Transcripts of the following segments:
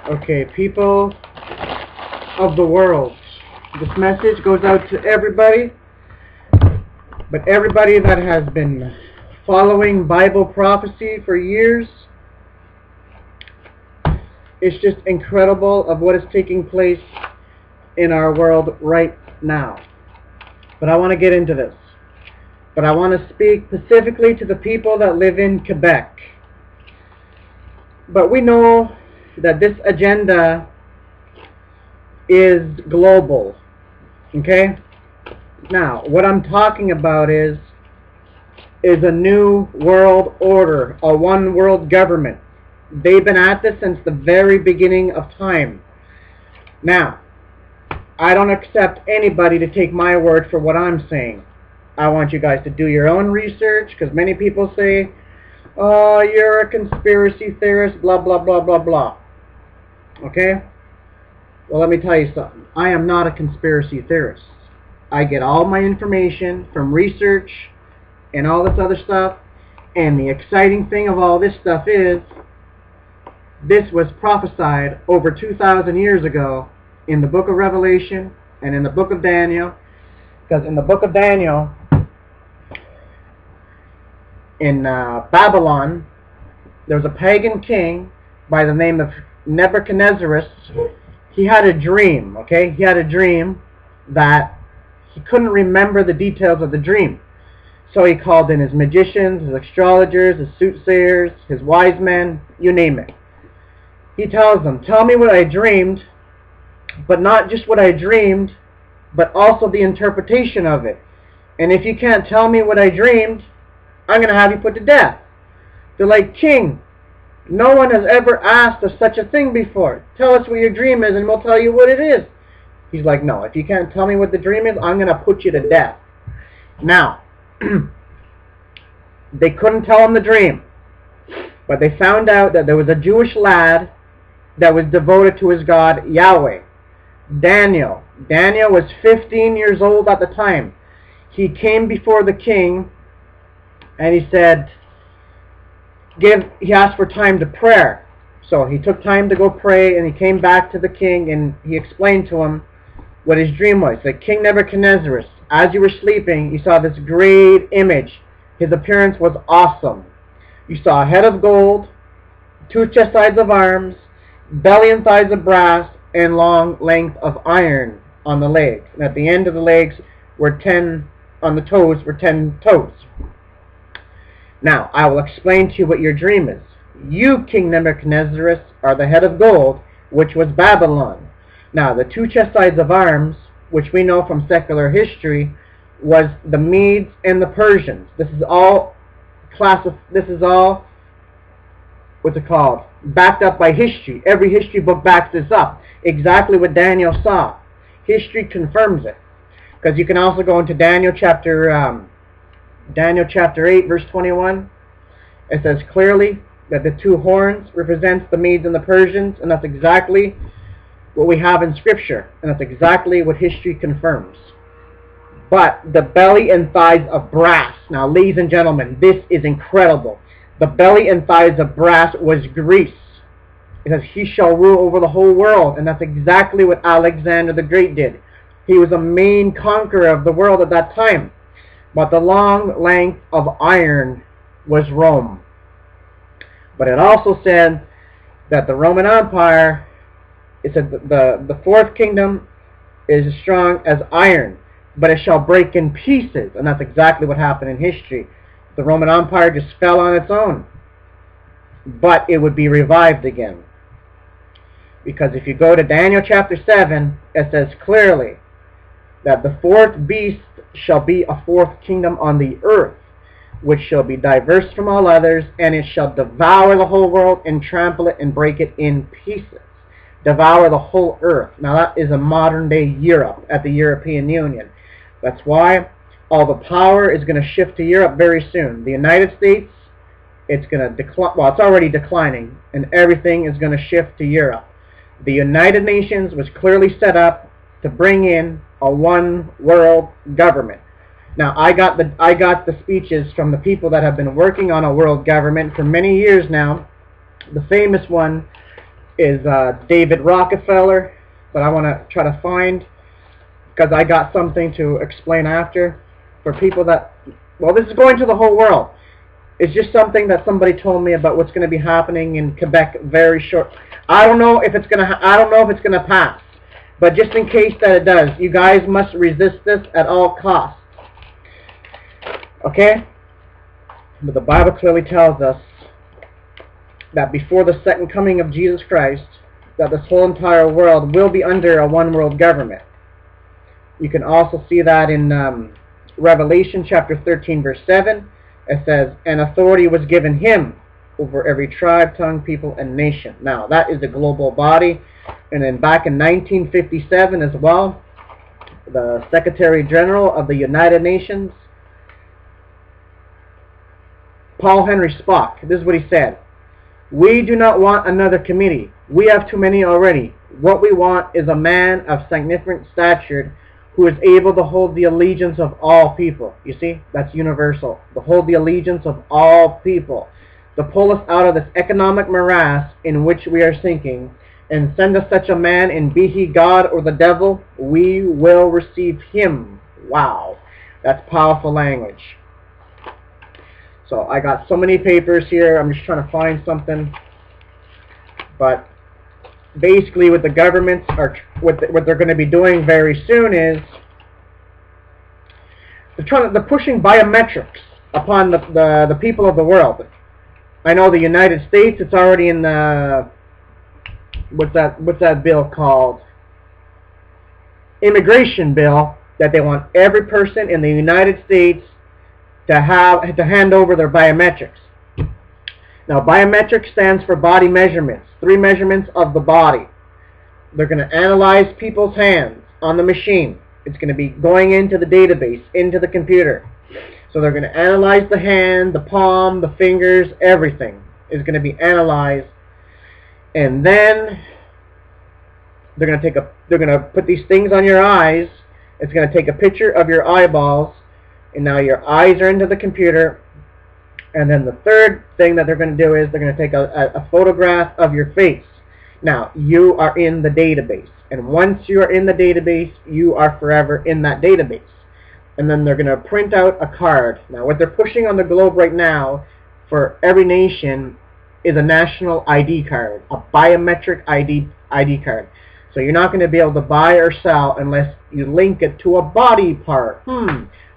Okay, people of the world, this message goes out to everybody, but everybody that has been following Bible prophecy for years. It's just incredible of what is taking place in our world right now. But I want to get into this. But I want to speak specifically to the people that live in Quebec. But we know that this agenda is global. Okay? Now, what I'm talking about is a new world order, a one world government. They've been at this since the very beginning of time. Now, I don't accept anybody to take my word for what I'm saying. I want you guys to do your own research, because many people say, oh, you're a conspiracy theorist, blah, blah, blah, blah, blah. Okay? Well, let me tell you something. I am not a conspiracy theorist. I get all my information from research and all this other stuff. And the exciting thing of all this stuff is, this was prophesied over 2,000 years ago in the book of Revelation and in the book of Daniel. Because in the book of Daniel, in Babylon, there was a pagan king by the name of Nebuchadnezzar. He had a dream, okay? He had a dream that he couldn't remember the details of the dream. So he called in his magicians, his astrologers, his soothsayers, his wise men, you name it. He tells them, tell me what I dreamed, but not just what I dreamed, but also the interpretation of it. And if you can't tell me what I dreamed, I'm going to have you put to death. They're like, King, no one has ever asked us such a thing before. Tell us what your dream is and we'll tell you what it is. He's like, no, if you can't tell me what the dream is, I'm going to put you to death. Now, they couldn't tell him the dream. But they found out that there was a Jewish lad that was devoted to his God, Yahweh. Daniel. Daniel was 15 years old at the time. He came before the king and he said, he asked for time to prayer. So he took time to go pray, and he came back to the king and he explained to him what his dream was. That King Nebuchadnezzar, as you were sleeping, you saw this great image. His appearance was awesome. You saw a head of gold, 2 chest sides of arms, belly and thighs of brass, and long length of iron on the legs. And at the end of the legs were 10, on the toes were 10 toes. Now, I will explain to you what your dream is. You, King Nebuchadnezzar, are the head of gold, which was Babylon. Now, the 2 chest sides of arms, which we know from secular history, was the Medes and the Persians. This is all what's it called? Backed up by history. Every history book backs this up. Exactly what Daniel saw. History confirms it. Because you can also go into Daniel chapter 8, verse 21. It says clearly that the 2 horns represents the Medes and the Persians, and that's exactly what we have in Scripture, and that's exactly what history confirms. But the belly and thighs of brass. Now, ladies and gentlemen, this is incredible. The belly and thighs of brass was Greece. It says, he shall rule over the whole world, and that's exactly what Alexander the Great did. He was a main conqueror of the world at that time. But the long length of iron was Rome. But it also said that the Roman Empire, it said the 4th kingdom is as strong as iron, but it shall break in pieces. And that's exactly what happened in history. The Roman Empire just fell on its own. But it would be revived again. Because if you go to Daniel chapter 7, it says clearly that the 4th beast shall be a 4th kingdom on the earth, which shall be diverse from all others, and it shall devour the whole world and trample it and break it in pieces. Devour the whole earth. Now that is a modern day Europe at the European Union. That's why all the power is going to shift to Europe very soon. The United States, it's going to decline. Well, it's already declining, and everything is going to shift to Europe. The United Nations was clearly set up to bring in a one world government. Now, I got the speeches from the people that have been working on a world government for many years now. The famous one is David Rockefeller, but I want to try to find, because I got something to explain after for people that, well, this is going to the whole world. It's just something that somebody told me about what's going to be happening in Quebec very short. I don't know if it's going to. I don't know if it's going to pass, but just in case that it does, you guys must resist this at all costs. Okay? But the Bible clearly tells us that before the second coming of Jesus Christ, that this whole entire world will be under a one-world government. You can also see that in Revelation chapter 13, verse 7. It says, "And authority was given him over every tribe, tongue, people, and nation." Now, that is a global body. And then back in 1957 as well, the Secretary General of the United Nations, Paul Henry Spock, this is what he said: "We do not want another committee. We have too many already. What we want is a man of significant stature who is able to hold the allegiance of all people." You see, that's universal. To hold the allegiance of all people. To pull us out of this economic morass in which we are sinking, and send us such a man, and be he God or the devil, we will receive him. Wow, that's powerful language. So I got so many papers here. I'm just trying to find something. But basically what the governments are, what they're going to be doing very soon is they're pushing biometrics upon the people of the world. I know the United States, it's already in the, what's that bill called? Immigration bill, that they want every person in the United States to hand over their biometrics. Now, biometrics stands for body measurements, 3 measurements of the body. They're going to analyze people's hands on the machine. It's going to be going into the database, into the computer. So they're going to analyze the hand, the palm, the fingers, everything is going to be analyzed. And then they're going to put these things on your eyes. It's going to take a picture of your eyeballs, and now your eyes are into the computer. And then the third thing that they're going to do is they're going to take a photograph of your face. Now, you are in the database. And once you are in the database, you are forever in that database. And then they're going to print out a card. Now, what they're pushing on the globe right now for every nation is a national ID card, a biometric ID card. So you're not going to be able to buy or sell unless you link it to a body part.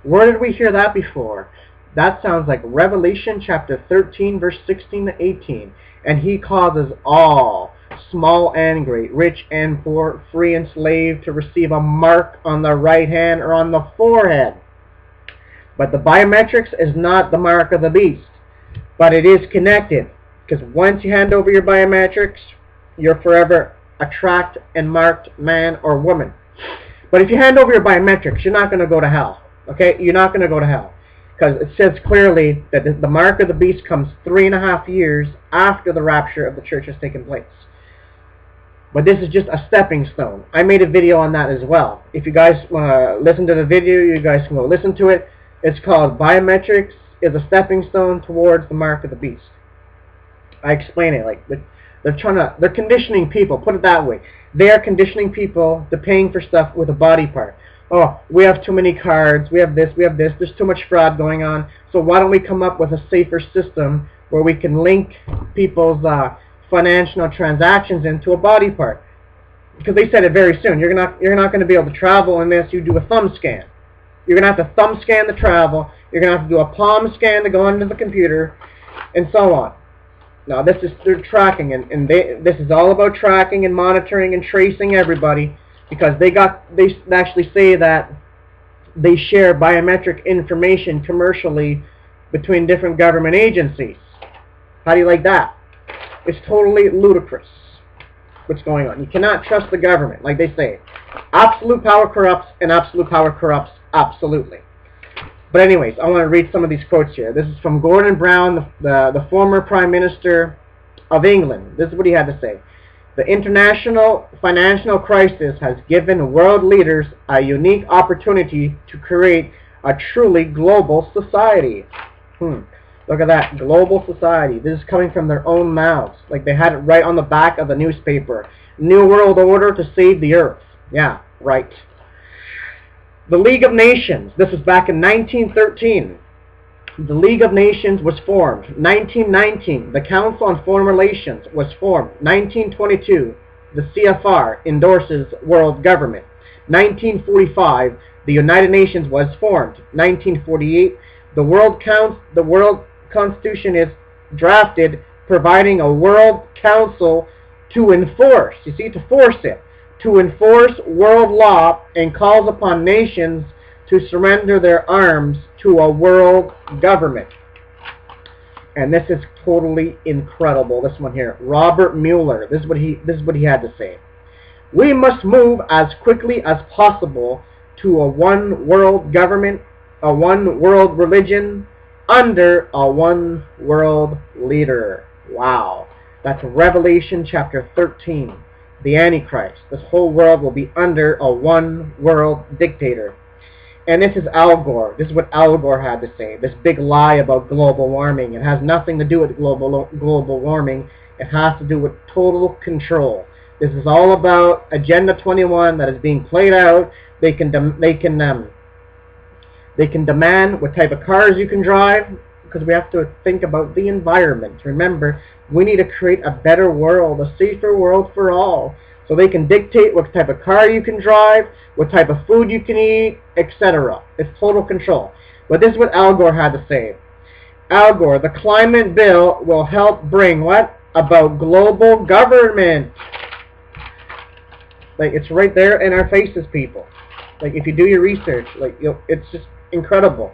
Where did we hear that before? That sounds like Revelation chapter 13, verse 16 to 18. "And he causes all, small and great, rich and poor, free and slave, to receive a mark on the right hand or on the forehead." But the biometrics is not the mark of the beast, but it is connected. Because once you hand over your biometrics, you're forever a tracked and marked man or woman. But if you hand over your biometrics, you're not going to go to hell. Okay? You're not going to go to hell. Because it says clearly that the mark of the beast comes 3.5 years after the rapture of the church has taken place. But this is just a stepping stone. I made a video on that as well. If you guys want to listen to the video, you guys can go listen to it. It's called "Biometrics is a Stepping Stone Towards the Mark of the Beast." I explain it like they're conditioning people. Put it that way. They are conditioning people to paying for stuff with a body part. Oh, we have too many cards, we have this, there's too much fraud going on, so why don't we come up with a safer system where we can link people's financial transactions into a body part? Because they said it very soon, you're not going to be able to travel unless you do a thumb scan. You're going to have to thumb scan to travel, you're going to have to do a palm scan to go into the computer, and so on. Now they're tracking, and this is all about tracking and monitoring and tracing everybody. Because they actually say that they share biometric information commercially between different government agencies. How do you like that? It's totally ludicrous what's going on. You cannot trust the government, like they say. Absolute power corrupts, and absolute power corrupts absolutely. But anyways, I want to read some of these quotes here. This is from Gordon Brown, the former Prime Minister of England. This is what he had to say. "The international financial crisis has given world leaders a unique opportunity to create a truly global society. The Look at that. Global society. This is coming from their own mouths. Like they had it right on the back of the newspaper. New World Order to save the earth. Yeah, right. The League of Nations. This was back in 1913. The League of Nations was formed. 1919. The Council on Foreign Relations was formed. 1922. The CFR endorses world government. 1945. The United Nations was formed. 1948. The World Constitution is drafted, providing a World Council to enforce, you see, to force it, to enforce world law, and calls upon nations to surrender their arms to a world government. And this is totally incredible, this one here. Robert Mueller, this is what he had to say. We must move as quickly as possible to a one world government, a one world religion, under a one world leader. Wow. That's Revelation chapter 13. The Antichrist. This whole world will be under a one world dictator. And this is Al Gore. This is what Al Gore had to say. This big lie about global warming. It has nothing to do with global warming. It has to do with total control. This is all about Agenda 21 that is being played out. They can demand what type of cars you can drive, because we have to think about the environment. Remember, we need to create a better world, a safer world for all. So they can dictate what type of car you can drive, what type of food you can eat, etc. It's total control. But this is what Al Gore had to say. Al Gore, the climate bill will help bring what? About global government. Like, it's right there in our faces, people. Like, if you do your research, like, it's just incredible.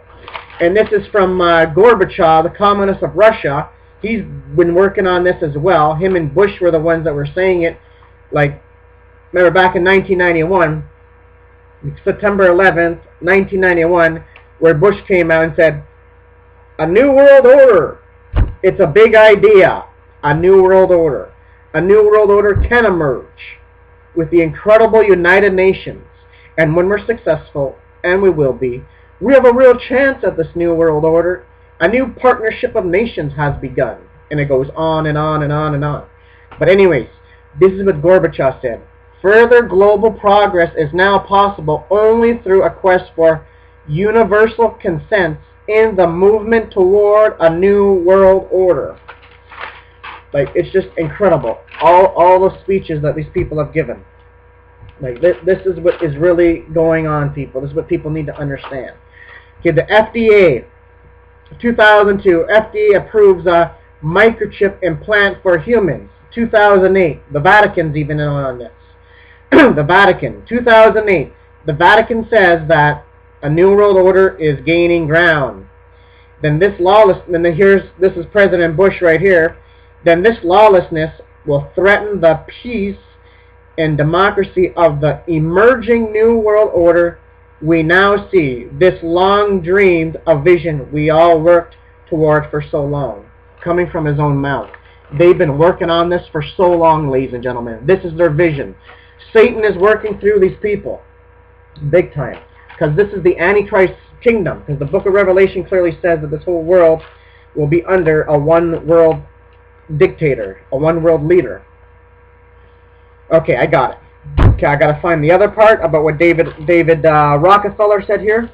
And this is from Gorbachev, the communist of Russia. He's been working on this as well. Him and Bush were the ones that were saying it. Like, remember back in 1991, September 11th, 1991, where Bush came out and said, a new world order. It's a big idea. A new world order. A new world order can emerge with the incredible United Nations. And when we're successful, and we will be, we have a real chance at this new world order. A new partnership of nations has begun. And it goes on and on and on and on. But anyways, this is what Gorbachev said. Further global progress is now possible only through a quest for universal consent in the movement toward a new world order. Like, it's just incredible. All the speeches that these people have given. Like, this is what is really going on, people. This is what people need to understand. Okay, the FDA, 2002, FDA approves a microchip implant for humans. 2008, the Vatican's even in on this. The Vatican, 2008, the Vatican says that a new world order is gaining ground. Then this this is President Bush right here. Then this lawlessness will threaten the peace and democracy of the emerging new world order we now see. This long dreamed a vision we all worked toward for so long. Coming from his own mouth. They've been working on this for so long, ladies and gentlemen. This is their vision. Satan is working through these people. Big time. Because this is the Antichrist kingdom. Because the book of Revelation clearly says that this whole world will be under a one world dictator. A one world leader. Okay, I got it. Okay, I got to find the other part about what David Rockefeller said here.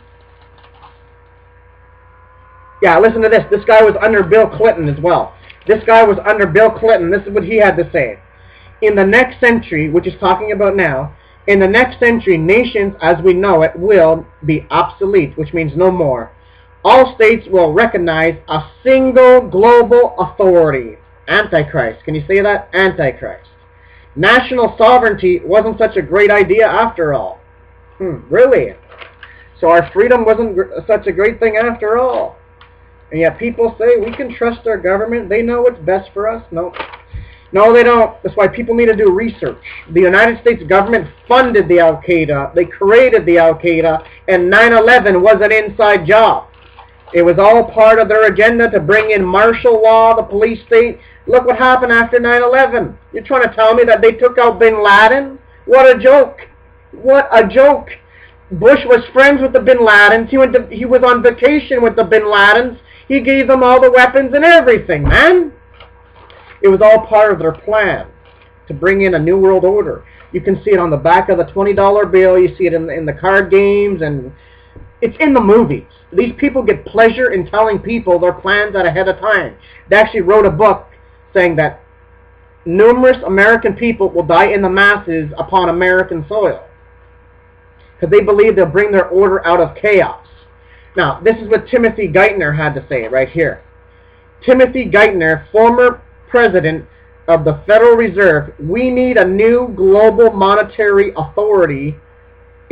Yeah, listen to this. This guy was under Bill Clinton as well. This guy was under Bill Clinton. This is what he had to say. In the next century, which is talking about now, in the next century, nations as we know it will be obsolete, which means no more. All states will recognize a single global authority. Antichrist. Can you say that? Antichrist. National sovereignty wasn't such a great idea after all. Really? So our freedom wasn't such a great thing after all. And yet people say we can trust our government. They know what's best for us. No. No, they don't. That's why people need to do research. The United States government funded the Al-Qaeda. They created the Al-Qaeda. And 9/11 was an inside job. It was all part of their agenda to bring in martial law, the police state. Look what happened after 9/11. You're trying to tell me that they took out bin Laden? What a joke. What a joke. Bush was friends with the bin Ladens. He was on vacation with the bin Ladens. He gave them all the weapons and everything, man. It was all part of their plan to bring in a new world order. You can see it on the back of the $20 bill. You see it in the card games, and it's in the movies. These people get pleasure in telling people their plans out ahead of time. They actually wrote a book saying that numerous American people will die in the masses upon American soil because they believe they'll bring their order out of chaos. Now, this is what Timothy Geithner had to say right here. Timothy Geithner, former president of the Federal Reserve: we need a new global monetary authority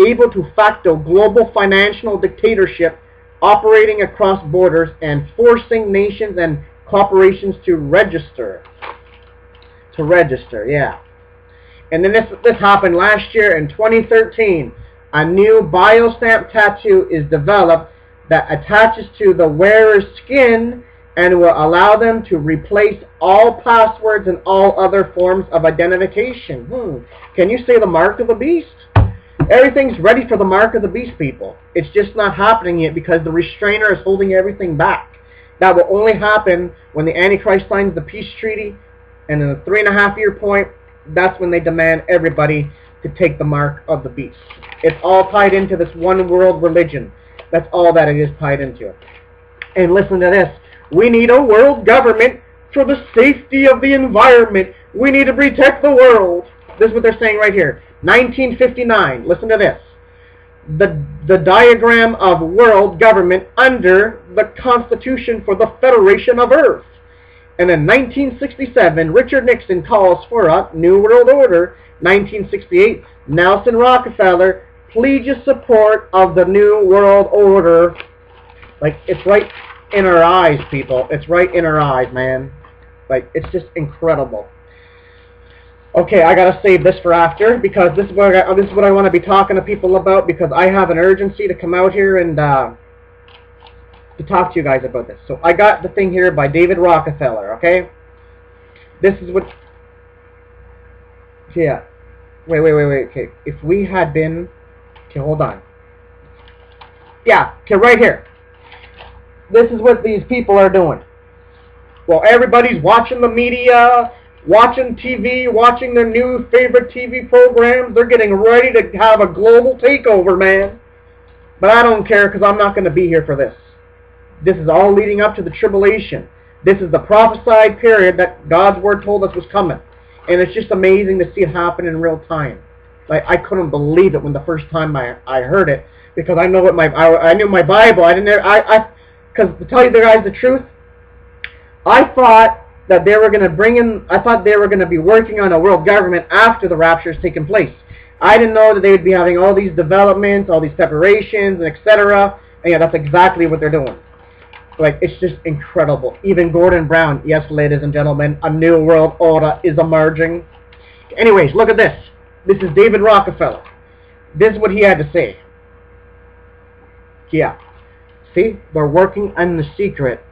able to facto global financial dictatorship operating across borders and forcing nations and corporations to register. Yeah. And then this happened last year in 2013. A new biostamp tattoo is developed that attaches to the wearer's skin and will allow them to replace all passwords and all other forms of identification. Can you say the mark of the beast? Everything's ready for the mark of the beast, people. It's just not happening yet because the restrainer is holding everything back. That will only happen when the Antichrist signs the peace treaty, and in the 3.5-year point, that's when they demand everybody to take the mark of the beast. It's all tied into this one world religion. That's all that it is tied into. And listen to this. We need a world government for the safety of the environment. We need to protect the world. This is what they're saying right here. 1959. Listen to this. The diagram of world government under the Constitution for the Federation of Earth. And in 1967, Richard Nixon calls for a New World Order. 1968, Nelson Rockefeller pleads your support of the New World Order. Like, it's right in our eyes, people. It's right in our eyes, man. Like, it's just incredible. Okay, I gotta save this for after, because this is what I want to be talking to people about, because I have an urgency to come out here and to talk to you guys about this. So I got the thing here by David Rockefeller, okay? This is what... Yeah. Wait, okay. If we had been... Okay, hold on. Yeah, okay, right here. This is what these people are doing. Well, everybody's watching the media, watching TV, watching their new favorite TV programs. They're getting ready to have a global takeover, man. But I don't care, because I'm not going to be here for this. This is all leading up to the tribulation. This is the prophesied period that God's Word told us was coming. And it's just amazing to see it happen in real time. Like, I couldn't believe it when the first time I heard it, because I know what I knew my Bible. Because to tell you guys the truth, I thought that they were going to they were going to be working on a world government after the rapture has taken place. I didn't know that they would be having all these developments, all these preparations, and etc. And yeah, that's exactly what they're doing. Like, it's just incredible. Even Gordon Brown, yes, ladies and gentlemen, a new world order is emerging. Anyways, look at this. This is David Rockefeller. This is what he had to say. Yeah. See, they're working in the secret,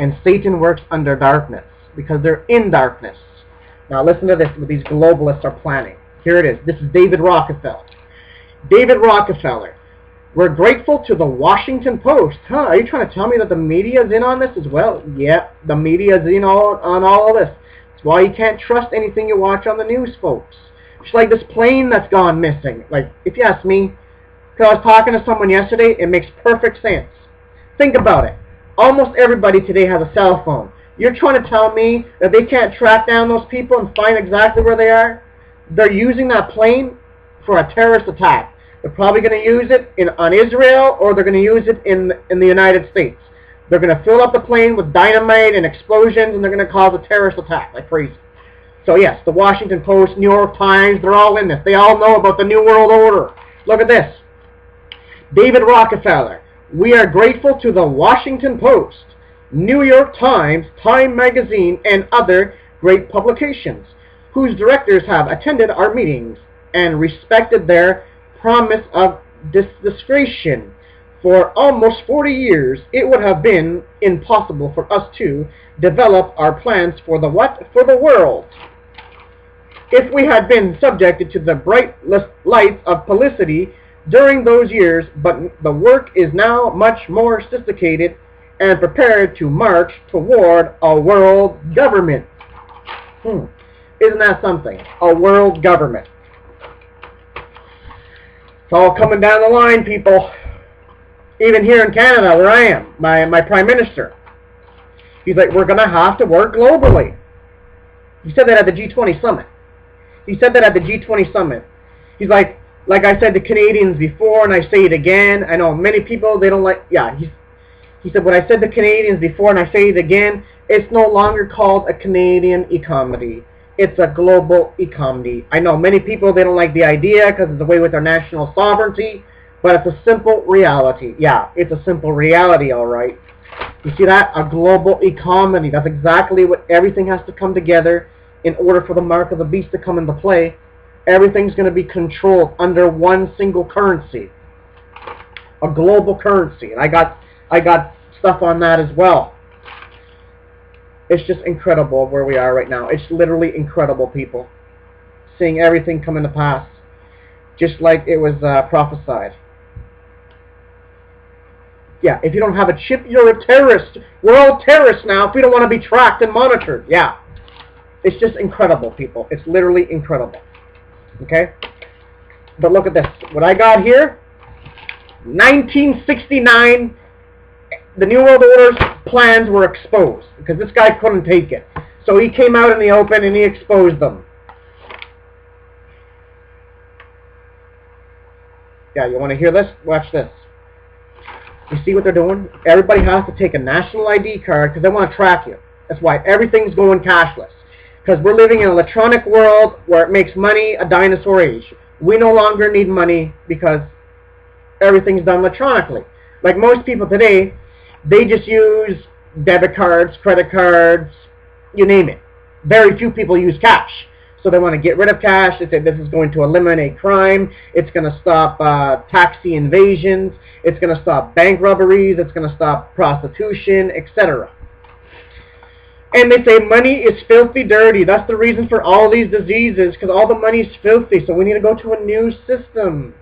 and Satan works under darkness, because they're in darkness. Now listen to this, what these globalists are planning. Here it is. This is David Rockefeller. David Rockefeller. We're grateful to the Washington Post. Huh, are you trying to tell me that the media is in on this as well? Yeah, the media is in on all of this. That's why you can't trust anything you watch on the news, folks. It's like this plane that's gone missing. Like, if you ask me, because I was talking to someone yesterday, it makes perfect sense. Think about it. Almost everybody today has a cell phone. You're trying to tell me that they can't track down those people and find exactly where they are? They're using that plane for a terrorist attack. They're probably going to use it on Israel, or they're going to use it in the United States. They're going to fill up the plane with dynamite and explosions, and they're going to cause a terrorist attack like crazy. So yes, the Washington Post, New York Times, they're all in this. They all know about the New World Order. Look at this. David Rockefeller. We are grateful to the Washington Post, New York Times, Time Magazine, and other great publications, whose directors have attended our meetings and respected their promise of discretion. For almost 40 years, it would have been impossible for us to develop our plans for the what? For the world. If we had been subjected to the bright lights of publicity during those years, but the work is now much more sophisticated and prepared to march toward a world government. Isn't that something? A world government. It's all coming down the line, people. Even here in Canada, where I am, my Prime Minister, he's like, we're going to have to work globally. He said that at the G20 summit. He's like I said to Canadians before, and I say it again. I know many people, they don't like, he said, what I said to Canadians before, and I say it again, it's no longer called a Canadian economy. It's a global economy. I know many people, they don't like the idea because it's away with our national sovereignty, but it's a simple reality. Yeah, it's a simple reality, all right. You see that? A global economy. That's exactly what everything has to come together in order for the mark of the beast to come into play. Everything's going to be controlled under one single currency. A global currency. And I got stuff on that as well. It's just incredible where we are right now. It's literally incredible, people. Seeing everything come into pass. Just like it was prophesied. Yeah, if you don't have a chip, you're a terrorist. We're all terrorists now if we don't want to be tracked and monitored. Yeah. It's just incredible, people. It's literally incredible. Okay? But look at this. What I got here, 1969, the New World Order's plans were exposed because this guy couldn't take it. So he came out in the open and he exposed them. Yeah, you want to hear this? Watch this. You see what they're doing? Everybody has to take a national ID card because they want to track you. That's why everything's going cashless. Because we're living in an electronic world where it makes money a dinosaur age. We no longer need money because everything's done electronically. Like most people today, they just use debit cards, credit cards, you name it. Very few people use cash. So they want to get rid of cash. They say this is going to eliminate crime. It's going to stop taxi invasions. It's going to stop bank robberies. It's going to stop prostitution, etc. And they say money is filthy dirty. That's the reason for all these diseases, because all the money is filthy. So we need to go to a new system.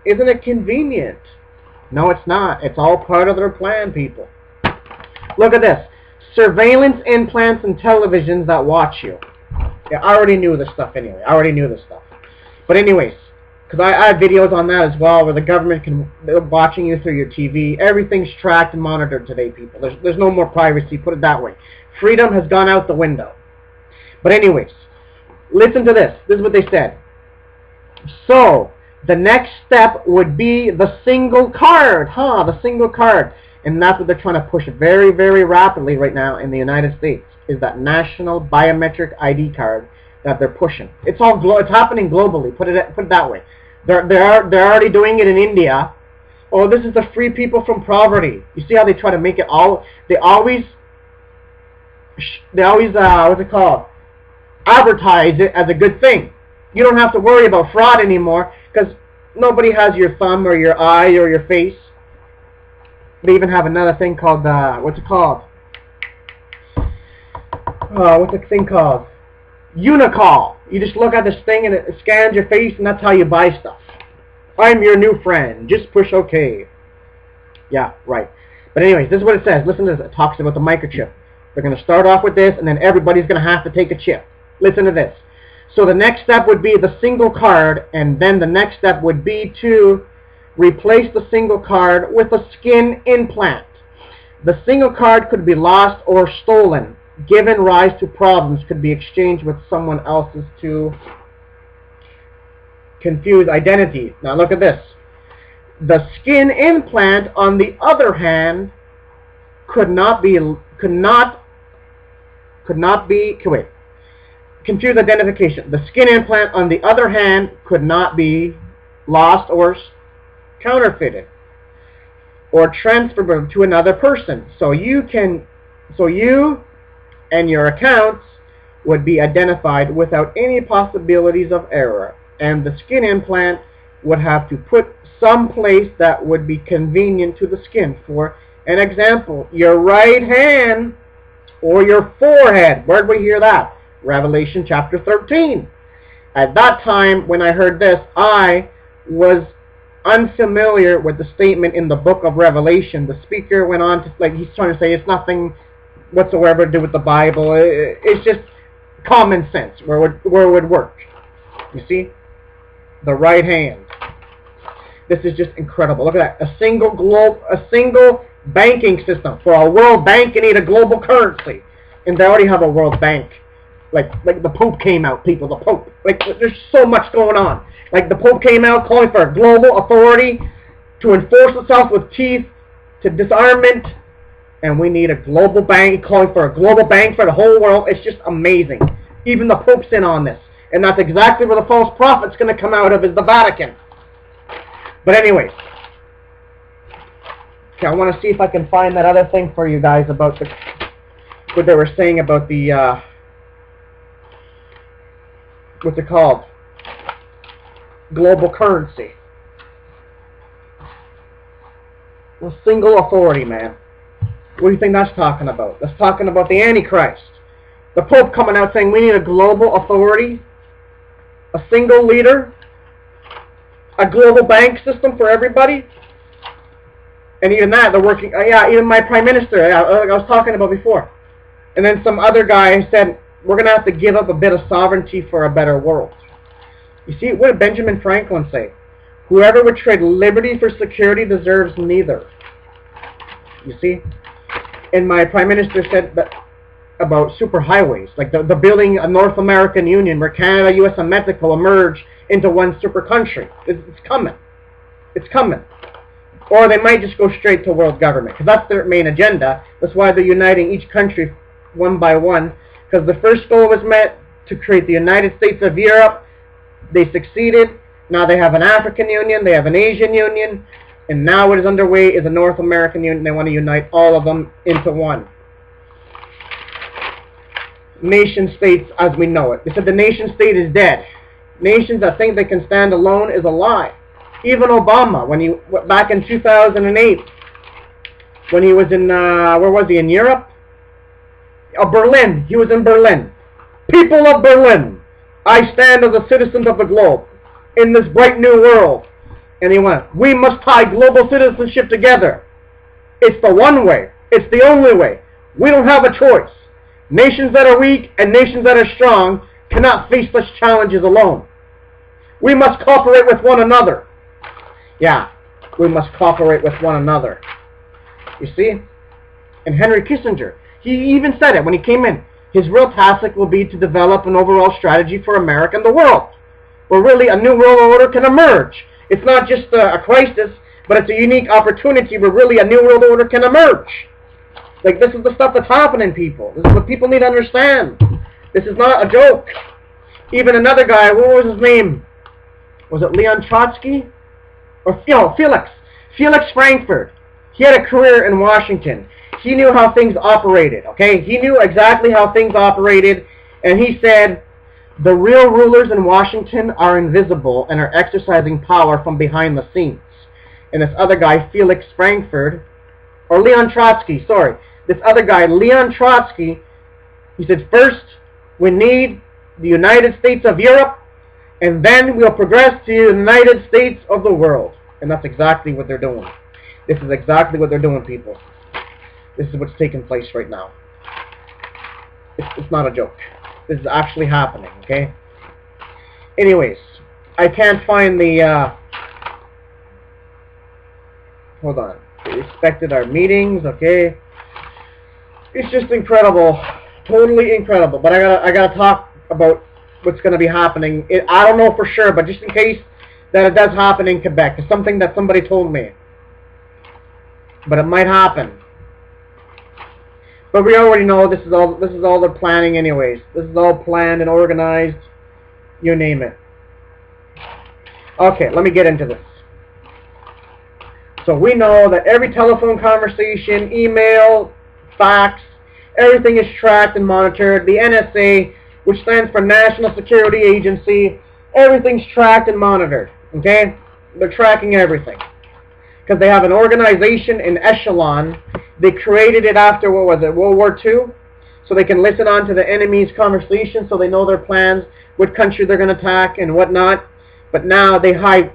Isn't it convenient? No, it's not. It's all part of their plan, people. Look at this. Surveillance implants and televisions that watch you. Yeah, I already knew this stuff anyway. But anyways, because I have videos on that as well, where the government they're watching you through your TV. Everything's tracked and monitored today, people. There's no more privacy, put it that way. Freedom has gone out the window. But anyways, listen to this. This is what they said. So, the next step would be the single card. The single card. And that's what they're trying to push very, very rapidly right now in the United States, is that national biometric ID card that they're pushing. It's happening globally. Put it that way. They're already doing it in India. Oh, this is to free people from poverty. You see how they try to make it all? They always what's it called? Advertise it as a good thing. You don't have to worry about fraud anymore because nobody has your thumb or your eye or your face. They even have another thing called what's it called? What's the thing called? Unicall. You just look at this thing and it scans your face, and that's how you buy stuff. I'm your new friend. Just push OK. Yeah, right. But anyways, this is what it says. Listen to this. It talks about the microchip. They're going to start off with this, and then everybody's going to have to take a chip. Listen to this. So the next step would be the single card, and then the next step would be to replace the single card with a skin implant. The single card could be lost or stolen, given rise to problems, could be exchanged with someone else's to confuse identity. Now look at this. The skin implant, on the other hand, confuse identification. The skin implant, on the other hand, could not be lost or counterfeited or transferred to another person. So you and your accounts would be identified without any possibilities of error, and the skin implant would have to put someplace that would be convenient to the skin. For an example, your right hand or your forehead. Where'd we hear that? Revelation chapter 13. At that time, when I heard this, I unfamiliar with the statement in the book of Revelation, the speaker went on to, like, he's trying to say it's nothing whatsoever to do with the Bible. It's just common sense where it would work. You see? The right hand. This is just incredible. Look at that. A single banking system. For a world bank, you need a global currency. And they already have a world bank. Like the Pope came out, people. The Pope. Like, there's so much going on. Like, the Pope came out calling for a global authority to enforce itself with teeth, to disarmament. And we need a global bank, calling for a global bank for the whole world. It's just amazing. Even the Pope's in on this. And that's exactly where the false prophet's going to come out of, is the Vatican. But anyways. Okay, I want to see if I can find that other thing for you guys about what they were saying about the, what's it called? Global currency. A single authority, man. What do you think that's talking about? That's talking about the Antichrist. The Pope coming out saying we need a global authority, a single leader, a global bank system for everybody. And even that, they're working, yeah, even my Prime Minister, like I was talking about before. And then some other guy said, we're going to have to give up a bit of sovereignty for a better world. You see, what did Benjamin Franklin say? Whoever would trade liberty for security deserves neither. You see? And my Prime Minister said that about superhighways, like the building a North American Union where Canada, US, and Mexico emerge into one super country. It's coming. It's coming. Or they might just go straight to world government, because that's their main agenda. That's why they're uniting each country one by one, because the first goal was met to create the United States of Europe. They succeeded. Now they have an African Union, they have an Asian Union, and now what is underway is a North American Union. They want to unite all of them into one. Nation states as we know it. They said the nation state is dead. Nations that think they can stand alone is a lie. Even Obama, when he back in 2008, when he was in where was he, in Europe? Berlin. He was in Berlin. People of Berlin, I stand as a citizen of the globe in this bright new world. And he went, we must tie global citizenship together. It's the one way. It's the only way. We don't have a choice. Nations that are weak and nations that are strong cannot face such challenges alone. We must cooperate with one another. Yeah, we must cooperate with one another. You see? And Henry Kissinger, he even said it when he came in. His real task will be to develop an overall strategy for America and the world, where really a new world order can emerge. It's not just a crisis, but it's a unique opportunity where really a new world order can emerge. Like, this is the stuff that's happening, people. This is what people need to understand. This is not a joke. Even another guy, what was his name? Was it Leon Trotsky? Or Felix. Felix Frankfurt. He had a career in Washington. He knew how things operated, okay? He knew exactly how things operated, and he said, the real rulers in Washington are invisible and are exercising power from behind the scenes. And this other guy, Felix Frankfurt, or Leon Trotsky, sorry. This other guy, Leon Trotsky, he said, first, we need the United States of Europe, and then we'll progress to the United States of the world. And that's exactly what they're doing. This is exactly what they're doing, people. This is what's taking place right now. It's not a joke. This is actually happening, okay? Anyways, I can't find the, hold on. We expected our meetings, okay? It's just incredible. Totally incredible. But I gotta talk about what's going to be happening. I don't know for sure, but just in case that it does happen in Quebec. It's something that somebody told me. But it might happen. But we already know this is all they're planning anyways. This is all planned and organized. You name it. Okay, let me get into this. So we know that every telephone conversation, email, fax, everything is tracked and monitored. The NSA, which stands for National Security Agency, everything's tracked and monitored. Okay? They're tracking everything. Because they have an organization in Echelon. They created it after, what was it, World War II? So they can listen on to the enemy's conversations so they know their plans, what country they're going to attack and whatnot. But now they hide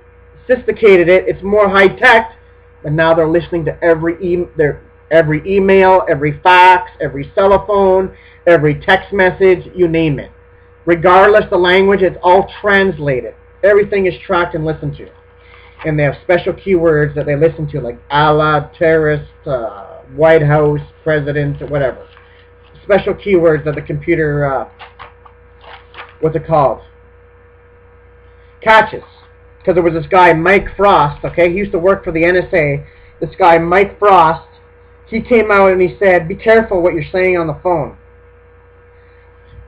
sophisticated it. It's more high tech, and now they're listening to every email, every fax, every cell phone, every text message, you name it. Regardless the language, it's all translated. Everything is tracked and listened to. And they have special keywords that they listen to, like Allah, terrorist, White House, president, whatever. Special keywords that the computer, what's it called? Catches. Because there was this guy, Mike Frost, okay? He used to work for the NSA. This guy, Mike Frost, he came out and he said, be careful what you're saying on the phone.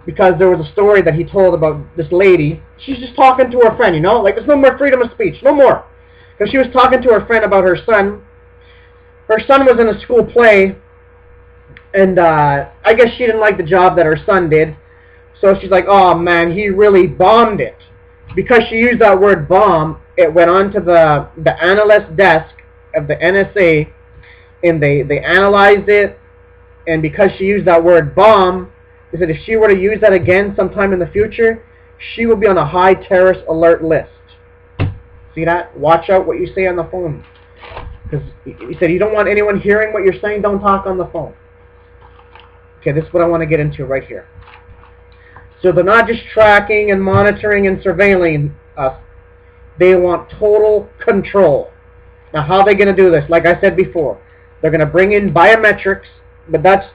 Because there was a story that he told about this lady. She's just talking to her friend, you know? Like, there's no more freedom of speech. No more. Because she was talking to her friend about her son. Her son was in a school play. And I guess she didn't like the job that her son did. So she's like, oh, man, he really bombed it. Because she used that word bomb, it went onto the analyst desk of the NSA. And they analyzed it. And because she used that word bomb, they said if she were to use that again sometime in the future, she will be on a high terrorist alert list. See that? Watch out what you say on the phone. Because he said you don't want anyone hearing what you're saying, don't talk on the phone. Okay, this is what I want to get into right here. So they're not just tracking and monitoring and surveilling us. They want total control. Now how are they going to do this? Like I said before, they're going to bring in biometrics, but that's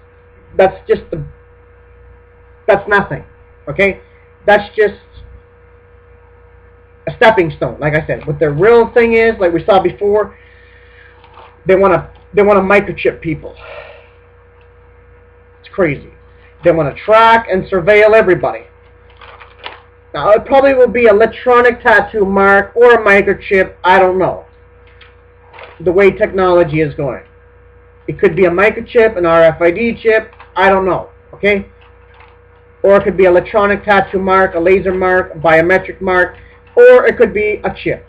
nothing. Okay? That's just a stepping stone, like I said. What the real thing is, like we saw before, they want to microchip people. It's crazy. They want to track and surveil everybody. Now, it probably will be an electronic tattoo mark or a microchip. I don't know. The way technology is going. It could be a microchip, an RFID chip. I don't know. Okay? Or it could be an electronic tattoo mark, a laser mark, a biometric mark, or it could be a chip.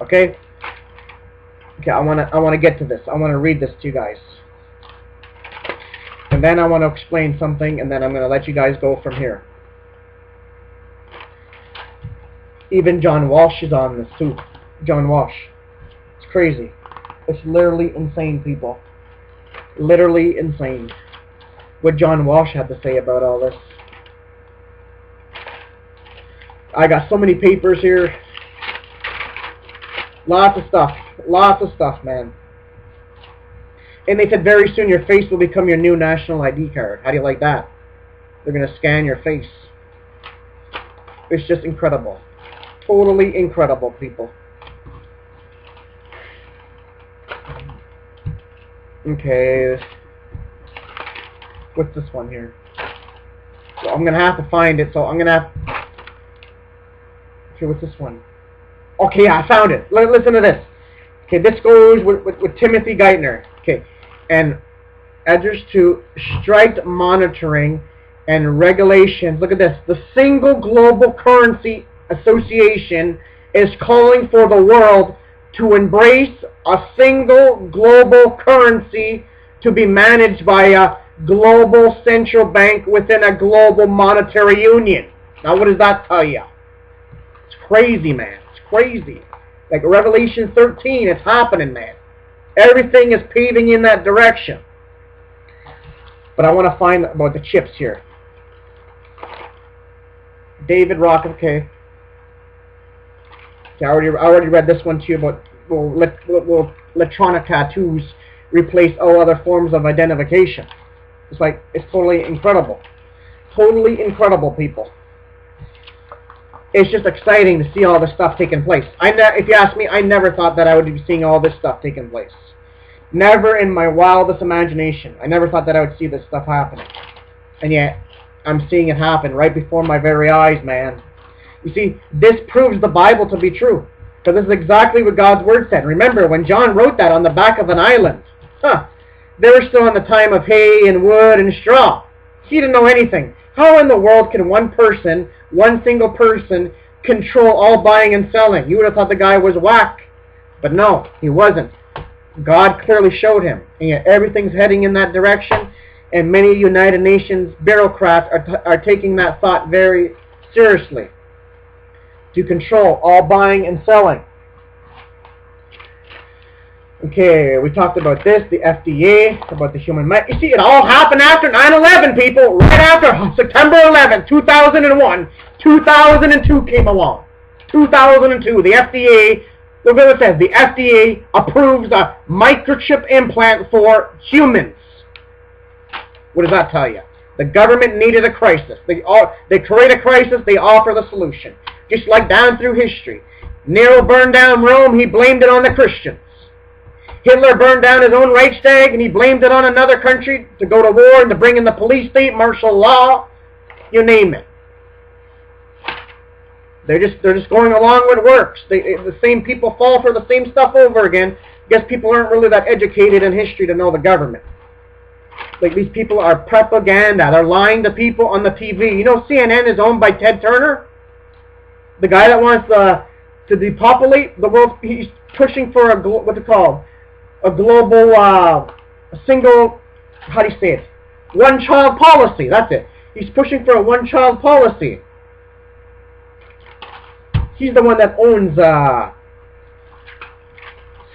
Okay? Okay, I wanna get to this. I wanna read this to you guys. And then I want to explain something, and then I'm going to let you guys go from here. Even John Walsh is on this too. John Walsh. It's crazy. It's literally insane, people. Literally insane. What John Walsh had to say about all this. I got so many papers here. Lots of stuff. Lots of stuff, man. And they said very soon your face will become your new national ID card. How do you like that? They're going to scan your face. It's just incredible. Totally incredible, people. Okay. What's this one here? So I'm going to have to find it. So I'm going to have... Okay, what's this one? Okay, yeah, I found it. Listen to this. Okay, this goes with Timothy Geithner. Okay, and adheres to strict monitoring and regulations. Look at this. The Single Global Currency Association is calling for the world to embrace a single global currency to be managed by a global central bank within a global monetary union. Now, what does that tell you? It's crazy, man. It's crazy. Like Revelation 13, it's happening, man. Everything is paving in that direction. But I want to find about the chips here. David Rock, okay. I already read this one to you about will electronic tattoos replace all other forms of identification. It's like, it's totally incredible. Totally incredible, people. It's just exciting to see all this stuff taking place. If you ask me, I never thought that I would be seeing all this stuff taking place. Never in my wildest imagination. I never thought that I would see this stuff happening. And yet, I'm seeing it happen right before my very eyes, man. You see, this proves the Bible to be true. Because this is exactly what God's Word said. Remember, when John wrote that on the back of an island, they were still in the time of hay and wood and straw. He didn't know anything. How in the world can one person, one single person, control all buying and selling? You would have thought the guy was whack. But no, he wasn't. God clearly showed him. And yet everything's heading in that direction. And many United Nations bureaucrats are taking that thought very seriously. to control all buying and selling. Okay, we talked about this, the FDA, about the human rights. You see, it all happened after 9/11, people. Right after September 11th, 2001. 2002 came along. 2002, the FDA, look what it says. The FDA approves a microchip implant for humans. What does that tell you? The government needed a crisis. They create a crisis, they offer the solution. Just like down through history. Nero burned down Rome, he blamed it on the Christians. Hitler burned down his own Reichstag, and he blamed it on another country to go to war and to bring in the police state, martial law, you name it. They're just going along with works. The same people fall for the same stuff over again. I guess people aren't really that educated in history to know the government. Like, these people are propaganda. They're lying to people on the TV. You know, CNN is owned by Ted Turner, the guy that wants to depopulate the world. He's pushing for what's it called? A global, a single, how do you say it? One-child policy. That's it. He's pushing for a one-child policy. He's the one that owns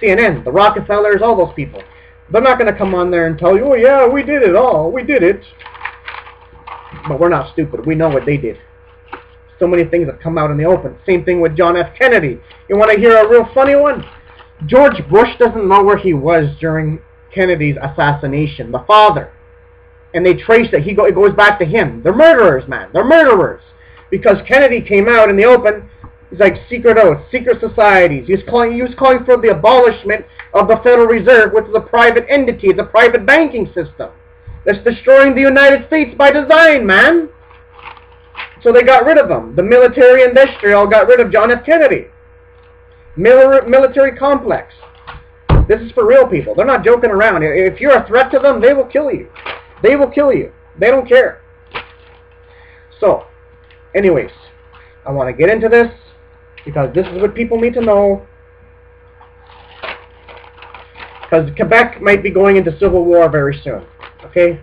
CNN, the Rockefellers, all those people. They're not going to come on there and tell you, oh yeah, we did it all. We did it. But we're not stupid. We know what they did. So many things have come out in the open. Same thing with John F. Kennedy. You want to hear a real funny one? George Bush doesn't know where he was during Kennedy's assassination. The father. And they trace it. It goes back to him. They're murderers, man. They're murderers. Because Kennedy came out in the open. He's like secret oaths, secret societies. He was calling for the abolishment of the Federal Reserve, which is a private entity. It's a private banking system that's destroying the United States by design, man. So they got rid of him. The military industrial got rid of John F. Kennedy. Military complex. This is for real, people. They're not joking around. If you're a threat to them, they will kill you. They will kill you. They don't care. So, anyways, I want to get into this because this is what people need to know. Because Quebec might be going into civil war very soon. Okay?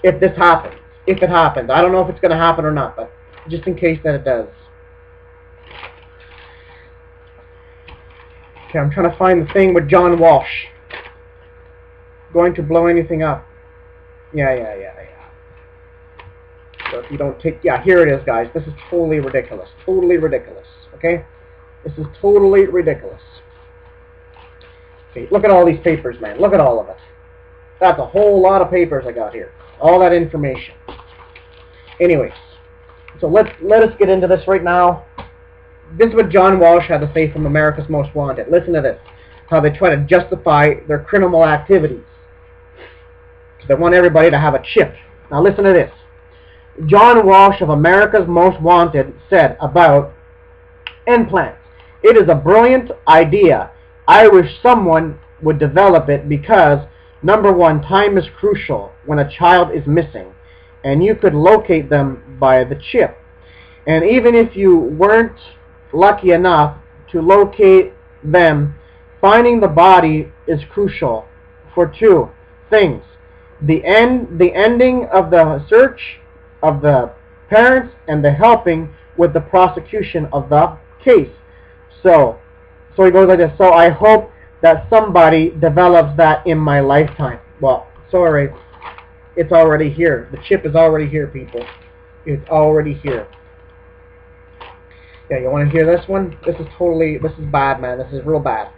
If this happens. If it happens. I don't know if it's going to happen or not, but just in case that it does. Okay, I'm trying to find the thing with John Walsh. Going to blow anything up. Yeah. So if you don't take... Yeah, here it is, guys. This is totally ridiculous. Totally ridiculous. Okay? This is totally ridiculous. Okay, look at all these papers, man. Look at all of it. That's a whole lot of papers I got here. All that information. Anyways. So let us get into this right now. This is what John Walsh had to say from America's Most Wanted. Listen to this. How they try to justify their criminal activities. They want everybody to have a chip. Now listen to this. John Walsh of America's Most Wanted said about implants. It is a brilliant idea. I wish someone would develop it because, number one, time is crucial when a child is missing. And you could locate them by the chip. And even if you weren't lucky enough to locate them, finding the body is crucial for two things. The ending of the search of the parents and the helping with the prosecution of the case. So he goes like this. So I hope that somebody develops that in my lifetime. Well, sorry. It's already here. The chip is already here, people. It's already here. Yeah, you want to hear this one? This is bad, man. This is real bad.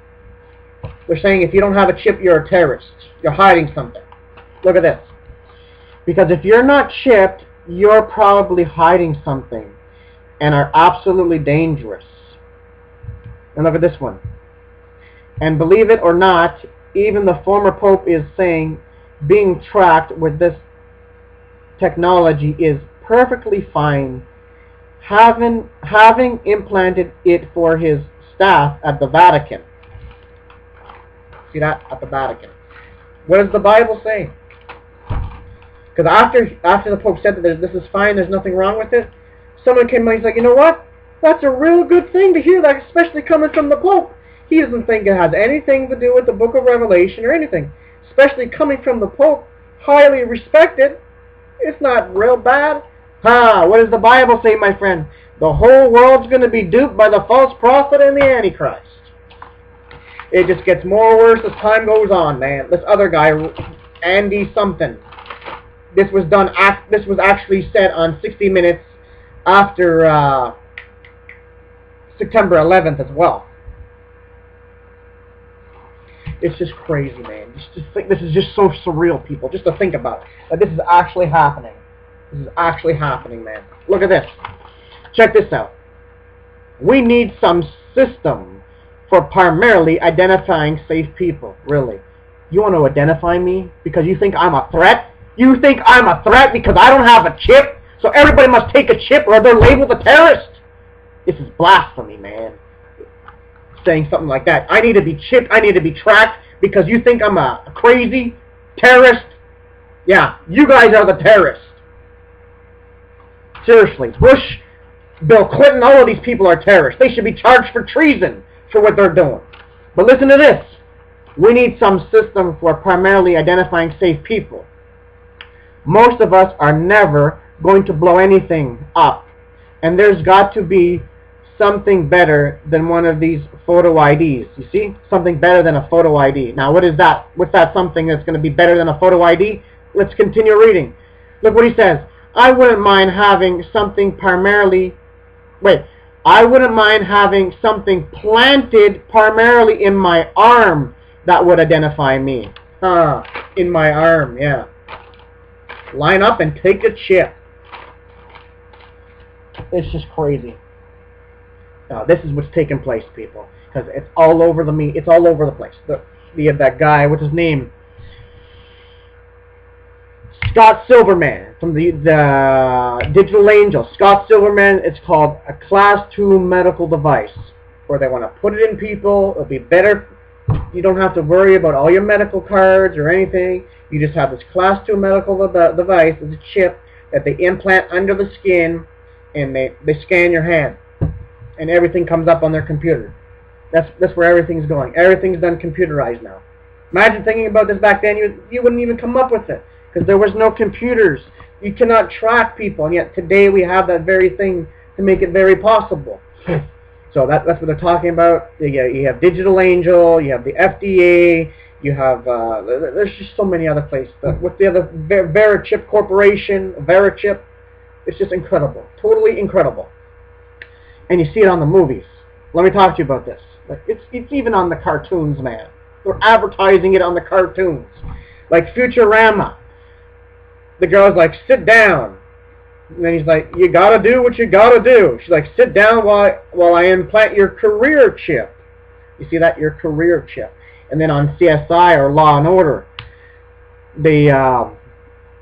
They're saying if you don't have a chip, you're a terrorist. You're hiding something. Look at this. Because if you're not chipped, you're probably hiding something and are absolutely dangerous. And look at this one. And believe it or not, even the former Pope is saying being tracked with this technology is perfectly fine. Having implanted it for his staff at the Vatican. See that? At the Vatican. What does the Bible say? Because after the Pope said that this is fine, there's nothing wrong with it, someone came and he's like, you know what? That's a real good thing to hear that, especially coming from the Pope. He doesn't think it has anything to do with the book of Revelation or anything. Especially coming from the Pope, highly respected. It's not real bad. What does the Bible say, my friend? The whole world's going to be duped by the false prophet and the Antichrist. It just gets more worse as time goes on, man. This other guy, Andy something. This was actually said on 60 Minutes after September 11th as well. It's just crazy, man. Just think, this is just so surreal, people. Just to think about it. That this is actually happening. This is actually happening, man. Look at this. Check this out. We need some system for primarily identifying safe people. Really. You want to identify me because you think I'm a threat? You think I'm a threat because I don't have a chip? So everybody must take a chip or they're labeled a terrorist? This is blasphemy, man. Saying something like that. I need to be chipped. I need to be tracked because you think I'm a crazy terrorist? Yeah, you guys are the terrorists. Seriously. Bush, Bill Clinton, all of these people are terrorists. They should be charged for treason for what they're doing. But listen to this. We need some system for primarily identifying safe people. Most of us are never going to blow anything up. And there's got to be something better than one of these photo IDs. You see? Something better than a photo ID. Now, what is that? What's that something that's going to be better than a photo ID? Let's continue reading. Look what he says. I wouldn't mind having something primarily... Wait. I wouldn't mind having something planted primarily in my arm that would identify me. In my arm, yeah. Line up and take a chip. It's just crazy. This is what's taking place, people, because it's all over it's all over the place. That guy, what's his name? Scott Silverman from the Digital Angel. Scott Silverman. It's called a Class 2 medical device, where they want to put it in people. It'll be better. You don't have to worry about all your medical cards or anything. You just have this Class 2 medical device. It's a chip that they implant under the skin, and they scan your hand. And everything comes up on their computer. That's where everything's going. Everything's done computerized now. Imagine thinking about this back then. You wouldn't even come up with it because there was no computers. You cannot track people, and yet today we have that very thing to make it very possible. So that's what they're talking about. You have Digital Angel. You have the FDA. You have there's just so many other places. What's the other? Verichip Corporation. Verichip. It's just incredible. Totally incredible. And you see it on the movies. Let me talk to you about this. It's even on the cartoons, man. They're advertising it on the cartoons. Like Futurama. The girl's like, sit down. And then he's like, you gotta do what you gotta do. She's like, sit down while I implant your career chip. You see that? Your career chip. And then on CSI or Law and Order,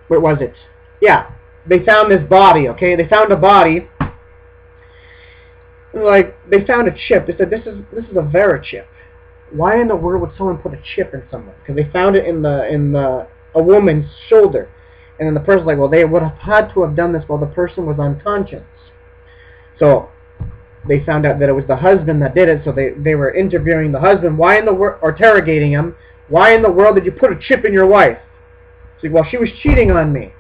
what was it? Yeah, they found this body, okay? They found a body. Like, they found a chip. They said, this is a Verichip. Why in the world would someone put a chip in someone? Because they found it in a woman's shoulder. And then the person's like, well, they would have had to have done this while the person was unconscious. So they found out that it was the husband that did it. So they were interviewing the husband. Why in the world, or interrogating him, why in the world did you put a chip in your wife? She's like, well, she was cheating on me.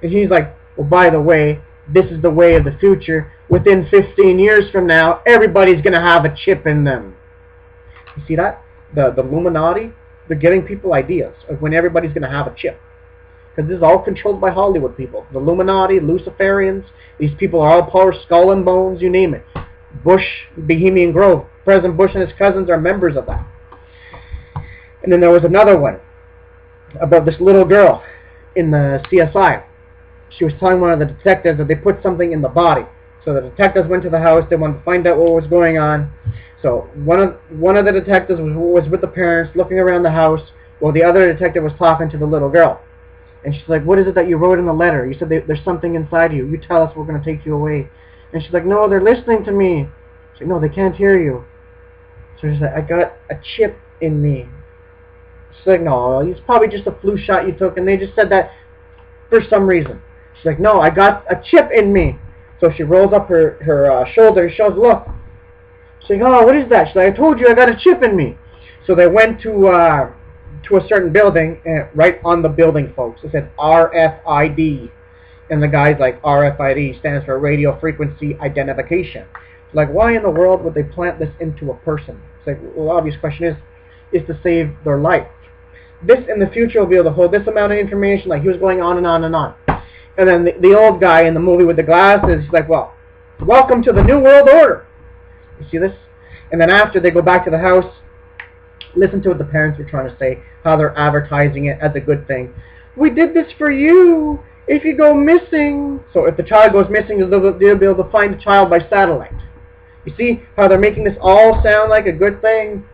And he's like, well, by the way, this is the way of the future. Within 15 years from now, everybody's going to have a chip in them. You see that? The Illuminati, they're giving people ideas of when everybody's going to have a chip. Because this is all controlled by Hollywood people. The Illuminati, Luciferians, these people are all power, Skull and Bones, you name it. Bush, Bohemian Grove, President Bush and his cousins are members of that. And then there was another one about this little girl in the CSI. She was telling one of the detectives that they put something in the body. So the detectives went to the house. They wanted to find out what was going on. So one of the detectives was with the parents looking around the house while the other detective was talking to the little girl. And she's like, what is it that you wrote in the letter? You said there's something inside you. You tell us, we're going to take you away. And she's like, no, they're listening to me. She's like, no, they can't hear you. So she's like, I got a chip in me. She's like, no, it's probably just a flu shot you took, and they just said that for some reason. She's like, no, I got a chip in me. So she rolls up her shoulder and shows, look. She's like, oh, what is that? She's like, I told you I got a chip in me. So they went to a certain building, and right on the building, folks, it said RFID. And the guy's like, RFID stands for radio frequency identification. Like, why in the world would they plant this into a person? It's like, well, the obvious question is to save their life. This in the future will be able to hold this amount of information. Like, he was going on and on and on. And then the old guy in the movie with the glasses, he's like, well, welcome to the New World Order. You see this? And then after they go back to the house, listen to what the parents were trying to say, how they're advertising it as a good thing. We did this for you. If you go missing. So if the child goes missing, they'll be able to find the child by satellite. You see how they're making this all sound like a good thing?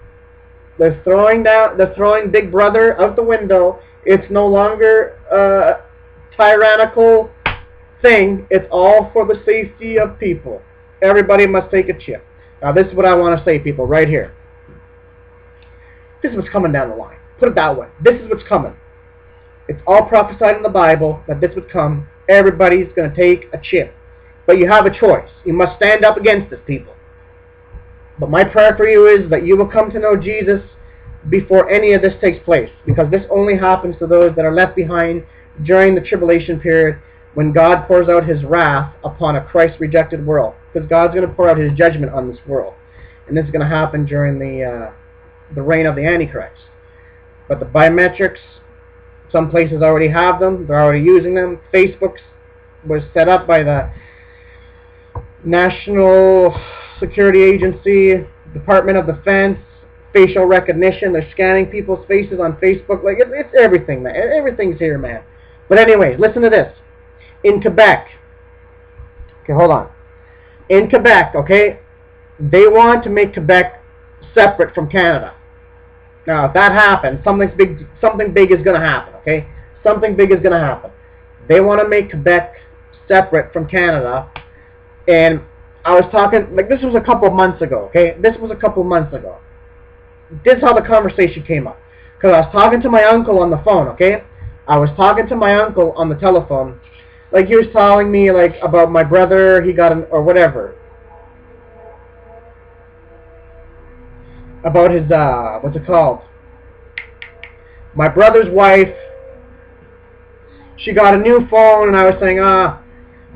They're throwing Big Brother out the window. It's no longer a tyrannical thing. It's all for the safety of people. Everybody must take a chip. Now this is what I want to say, people, right here. This is what's coming down the line. Put it that way. This is what's coming. It's all prophesied in the Bible that this would come. Everybody's going to take a chip. But you have a choice. You must stand up against this, people. But my prayer for you is that you will come to know Jesus before any of this takes place. Because this only happens to those that are left behind during the tribulation period when God pours out his wrath upon a Christ-rejected world. Because God's going to pour out his judgment on this world. And this is going to happen during the reign of the Antichrist. But the biometrics, some places already have them. They're already using them. Facebook was set up by the National Security Agency, Department of Defense, facial recognition. They're scanning people's faces on Facebook. Like, it's everything, man. Everything's here, man. But anyways, listen to this. In Quebec, okay, hold on. In Quebec, okay, they want to make Quebec separate from Canada. Now, if that happens, something big is going to happen, okay? Something big is going to happen. They want to make Quebec separate from Canada. And I was talking, like, this was a couple of months ago, okay? This was a couple of months ago. This is how the conversation came up. Because I was talking to my uncle on the phone, okay? I was talking to my uncle on the telephone. Like, he was telling me, like, about my brother, he got an, or whatever. About his, what's it called? My brother's wife, she got a new phone, and I was saying, I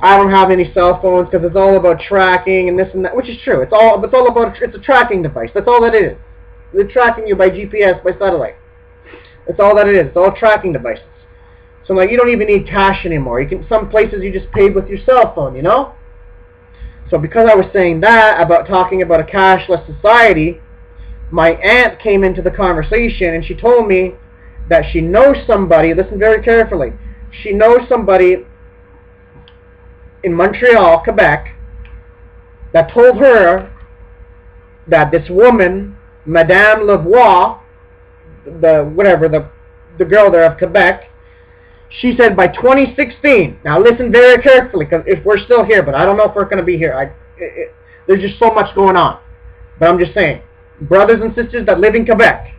don't have any cell phones because it's all about tracking and this and that, which is true. It's all about, it's a tracking device. That's all that it is. They're tracking you by GPS, by satellite. That's all that it is. It's all tracking devices. So, like, you don't even need cash anymore. You can, some places you just paid with your cell phone, you know? So because I was saying that, about talking about a cashless society, my aunt came into the conversation and she told me that she knows somebody, listen very carefully, she knows somebody in Montreal, Quebec, that told her that this woman, Madame Lavoie, the girl there of Quebec, she said by 2016, now listen very carefully, because if we're still here, but I don't know if we're going to be here, there's just so much going on, but I'm just saying, brothers and sisters that live in Quebec,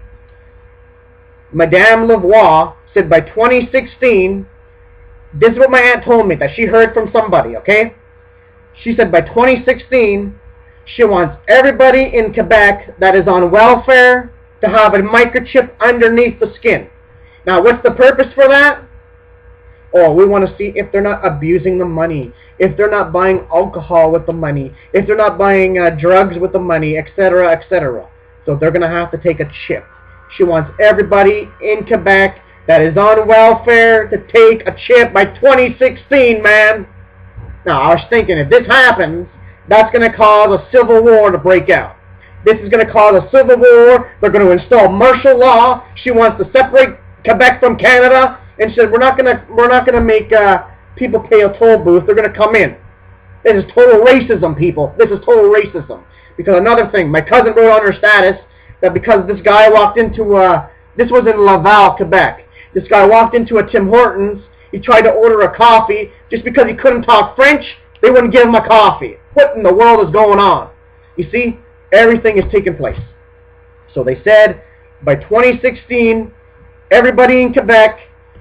Madame Lavoie said by 2016, this is what my aunt told me, that she heard from somebody, okay? She said by 2016, she wants everybody in Quebec that is on welfare to have a microchip underneath the skin. Now, what's the purpose for that? Oh, we want to see if they're not abusing the money, if they're not buying alcohol with the money, if they're not buying drugs with the money, etc., etc. So they're going to have to take a chip. She wants everybody in Quebec that is on welfare to take a chip by 2016, man. Now, I was thinking, if this happens, that's going to cause a civil war to break out. This is going to cause a civil war. They're going to install martial law. She wants to separate Quebec from Canada. And said, we're not gonna make people pay a toll booth. They're gonna come in. This is total racism, people. This is total racism. Because another thing, my cousin wrote on her status that because this guy walked into this was in Laval, Quebec. This guy walked into a Tim Hortons. He tried to order a coffee just because he couldn't talk French. They wouldn't give him a coffee. What in the world is going on? You see, everything is taking place. So they said by 2016, everybody in Quebec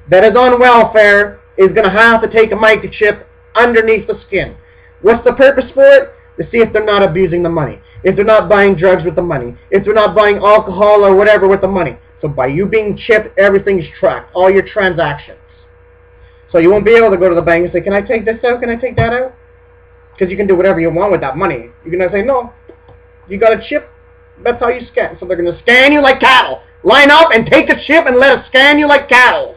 that is on welfare is going to have to take a microchip underneath the skin. What's the purpose for it? To see if they're not abusing the money. If they're not buying drugs with the money. If they're not buying alcohol or whatever with the money. So by you being chipped, everything's tracked. All your transactions. So you won't be able to go to the bank and say, can I take this out? Can I take that out? Because you can do whatever you want with that money. You're going to say, no, you got a chip, that's how you scan. So they're going to scan you like cattle. Line up and take the chip and let it scan you like cattle.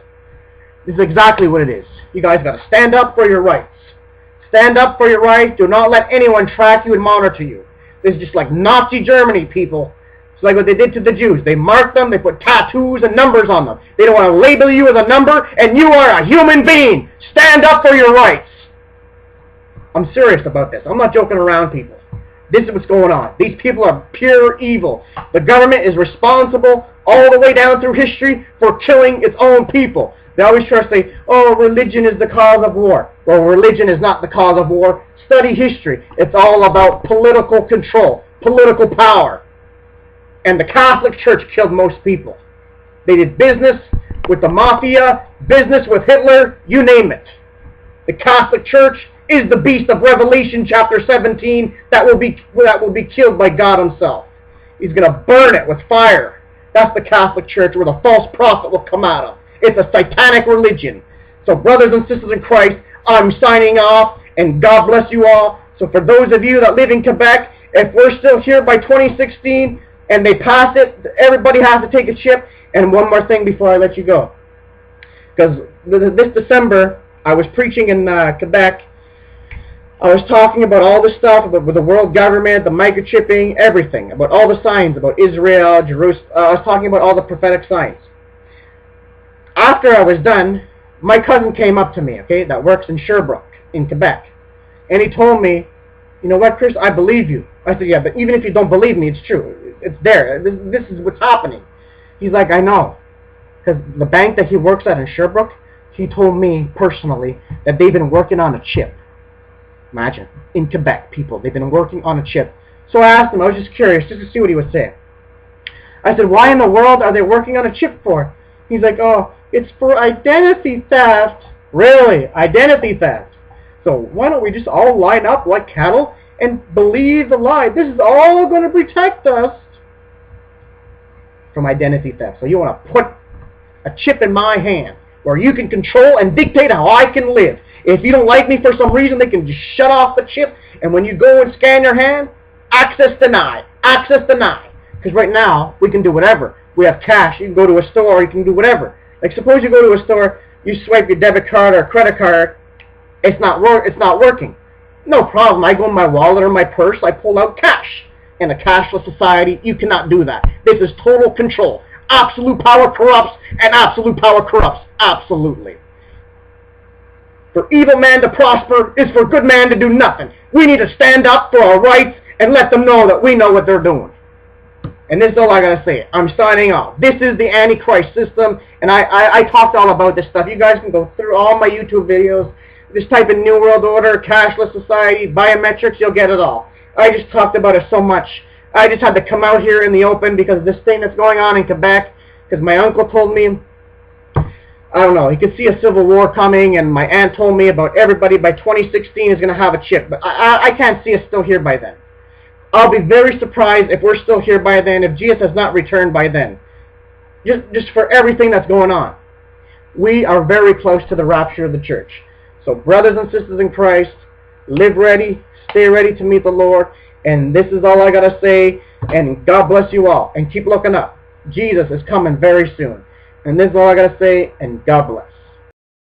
This is exactly what it is. You guys got to stand up for your rights. Stand up for your rights. Do not let anyone track you and monitor you. This is just like Nazi Germany, people. It's like what they did to the Jews. They marked them, they put tattoos and numbers on them. They don't want to label you as a number, and you are a human being. Stand up for your rights. I'm serious about this. I'm not joking around, people. This is what's going on. These people are pure evil. The government is responsible all the way down through history for killing its own people. They always try to say, oh, religion is the cause of war. Well, religion is not the cause of war. Study history. It's all about political control, political power. And the Catholic Church killed most people. They did business with the mafia, business with Hitler, you name it. The Catholic Church is the beast of Revelation chapter 17 that will be killed by God himself. He's going to burn it with fire. That's the Catholic Church where the false prophet will come out of. It's a satanic religion. So brothers and sisters in Christ, I'm signing off, and God bless you all. So for those of you that live in Quebec, if we're still here by 2016 and they pass it, everybody has to take a chip. And one more thing before I let you go. Because this December, I was preaching in Quebec. I was talking about all the stuff about with the world government, the microchipping, everything, about all the signs, about Israel, Jerusalem. I was talking about all the prophetic signs. After I was done, my cousin came up to me, okay, that works in Sherbrooke, in Quebec. And he told me, you know what, Chris, I believe you. I said, yeah, but even if you don't believe me, it's true. It's there. This is what's happening. He's like, I know. Because the bank that he works at in Sherbrooke, he told me personally that they've been working on a chip. Imagine, in Quebec, people, they've been working on a chip. So I asked him, I was just curious, just to see what he would say. I said, why in the world are they working on a chip for? He's like, oh, it's for identity theft. Really? Identity theft. So why don't we just all line up like cattle and believe the lie? This is all going to protect us from identity theft. So you want to put a chip in my hand where you can control and dictate how I can live. If you don't like me for some reason, they can just shut off the chip, and when you go and scan your hand, access denied. Access denied. Because right now, we can do whatever. We have cash. You can go to a store. You can do whatever. Like suppose you go to a store, you swipe your debit card or credit card. It's not working. No problem. I go in my wallet or my purse. I pull out cash. In a cashless society, you cannot do that. This is total control. Absolute power corrupts, and absolute power corrupts. Absolutely. For evil man to prosper is for good man to do nothing. We need to stand up for our rights and let them know that we know what they're doing. And this is all I gotta say. I'm signing off. This is the Antichrist system, and I talked all about this stuff. You guys can go through all my YouTube videos. Just type in New World Order, Cashless Society, Biometrics, you'll get it all. I just talked about it so much. I just had to come out here in the open because of this thing that's going on in Quebec, because my uncle told me, I don't know, he could see a civil war coming, and my aunt told me about everybody by 2016 is going to have a chip. But I can't see us still here by then. I'll be very surprised if we're still here by then, if Jesus has not returned by then. Just for everything that's going on. We are very close to the rapture of the church. So brothers and sisters in Christ, live ready, stay ready to meet the Lord. And this is all I got to say. And God bless you all. And keep looking up. Jesus is coming very soon. And this is all I got to say, and God bless.